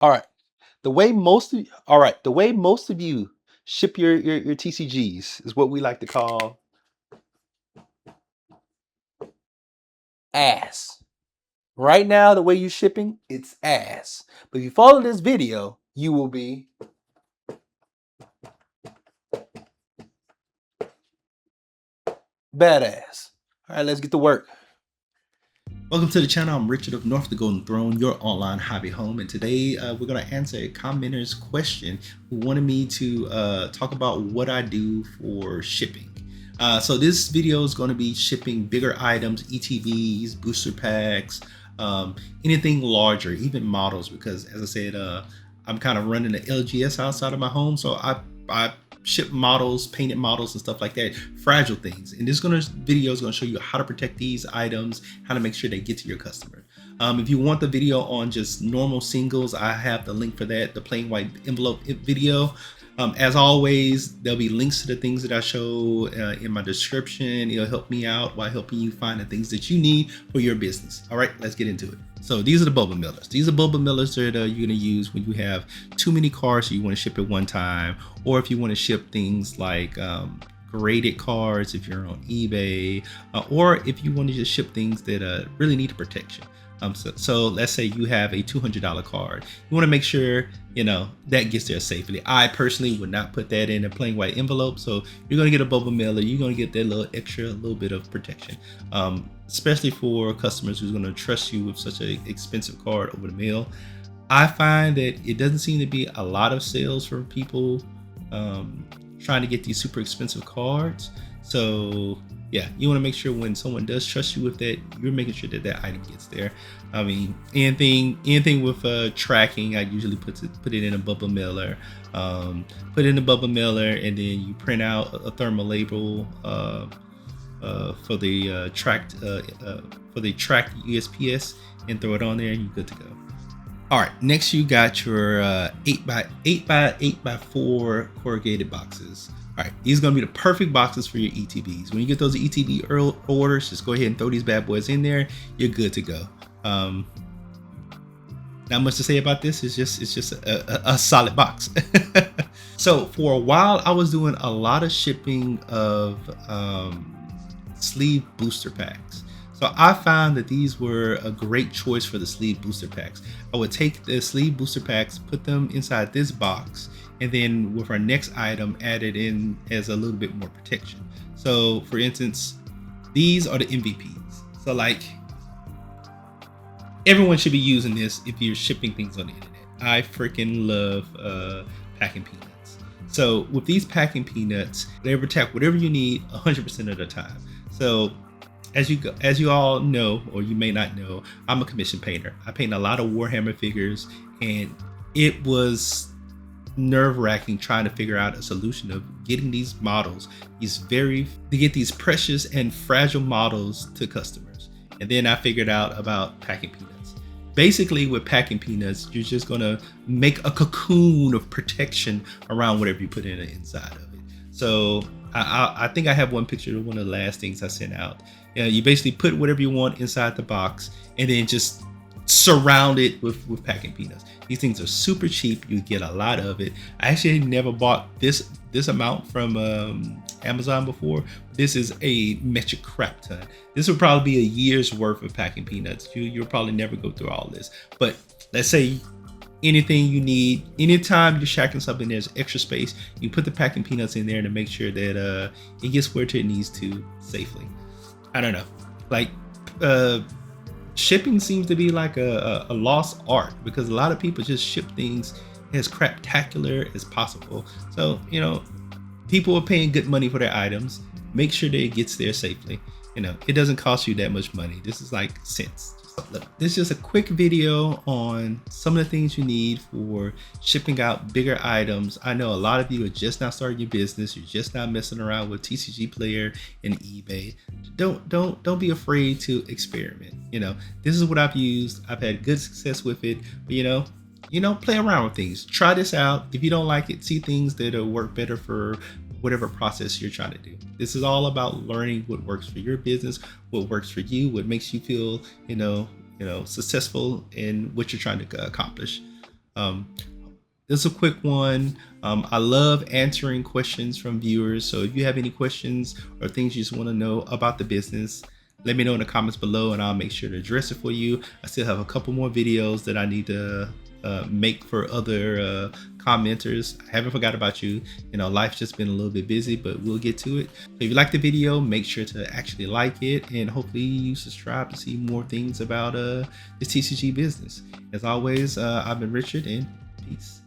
All right. The way most of you ship your TCGs is what we like to call ass. Right now, the way you're shipping, it's ass. But if you follow this video, you will be badass. All right, let's get to work. Welcome to the channel. I'm Richard of North the Golden Throne, your online hobby home. And today we're going to answer a commenter's question who wanted me to talk about what I do for shipping. So this video is going to be shipping bigger items, ETBs, booster packs, anything larger, even models, because as I said, I'm kind of running an LGS outside of my home. So I ship models, painted models and stuff like that, fragile things. And this video is going to show you how to protect these items, how to make sure they get to your customer. If you want the video on just normal singles, I have the link for that, the plain white envelope video. As always, there'll be links to the things that I show in my description. It'll help me out while helping you find the things that you need for your business. All right, let's get into it. So these are the Boba Millers. These are Boba Millers that you're going to use when you have too many cards so you want to ship at one time, or if you want to ship things like graded cards if you're on eBay, or if you want to just ship things that really need protection. So let's say you have a $200 card. You want to make sure, that gets there safely. I personally would not put that in a plain white envelope. So you're going to get a Boba Mailer. You're going to get that little bit of protection, especially for customers who's going to trust you with such an expensive card over the mail. I find that it doesn't seem to be a lot of sales from people trying to get these super expensive cards. So yeah, you want to make sure when someone does trust you with that, you're making sure that that item gets there. I mean, anything with tracking, I usually put it in a Bubba mailer. Put it in a Bubba mailer, and then you print out a thermal label for the tracked USPS and throw it on there, and you're good to go. All right, next you got your 8x8x4 corrugated boxes. All right, these are gonna be the perfect boxes for your ETBs. When you get those ETB orders, just go ahead and throw these bad boys in there. You're good to go. Not much to say about this. It's just a solid box. So for a while, I was doing a lot of shipping of sleeve booster packs. So I found that these were a great choice for the sleeve booster packs. I would take the sleeve booster packs, put them inside this box, and then with our next item, add it in as a little bit more protection. So for instance, these are the MVPs. So like, everyone should be using this if you're shipping things on the internet. I freaking love packing peanuts. So with these packing peanuts, they protect whatever you need 100% of the time. So as you all know, or you may not know, I'm a commission painter. I paint a lot of Warhammer figures, and it was nerve-wracking trying to figure out a solution of getting these models, to get these precious and fragile models to customers. And then I figured out about packing peanuts. Basically, with packing peanuts, you're just gonna make a cocoon of protection around whatever you put in the inside of it. So I think I have one picture of one of the last things I sent out. You basically put whatever you want inside the box and then just surround it with packing peanuts. These things are super cheap. You get a lot of it. I actually never bought this amount from Amazon before. This is a metric crap ton. This would probably be a year's worth of packing peanuts. You'll probably never go through all this. But let's say anything you need, anytime you're shacking something, there's extra space, you put the packing peanuts in there to make sure that it gets where it needs to safely. I don't know, like shipping seems to be like a lost art, because a lot of people just ship things as craptacular as possible. So people are paying good money for their items. Make sure that it gets there safely. It doesn't cost you that much money. This is like cents. Look, this is just a quick video on some of the things you need for shipping out bigger items. I know a lot of you are just now starting your business. You're just now messing around with TCGplayer and eBay. Don't be afraid to experiment. This is what I've used. I've had good success with it. But play around with things. Try this out. If you don't like it, see things that'll work better for whatever process you're trying to do. This is all about learning what works for your business, what works for you, what makes you feel, successful in what you're trying to accomplish. This is a quick one. I love answering questions from viewers. So if you have any questions or things you just want to know about the business, let me know in the comments below and I'll make sure to address it for you. I still have a couple more videos that I need to make for other commenters. I haven't forgot about you. You know, life's just been a little bit busy, but we'll get to it. So if you like the video, make sure to actually like it and hopefully you subscribe to see more things about the TCG business. As always, I've been Richard and peace.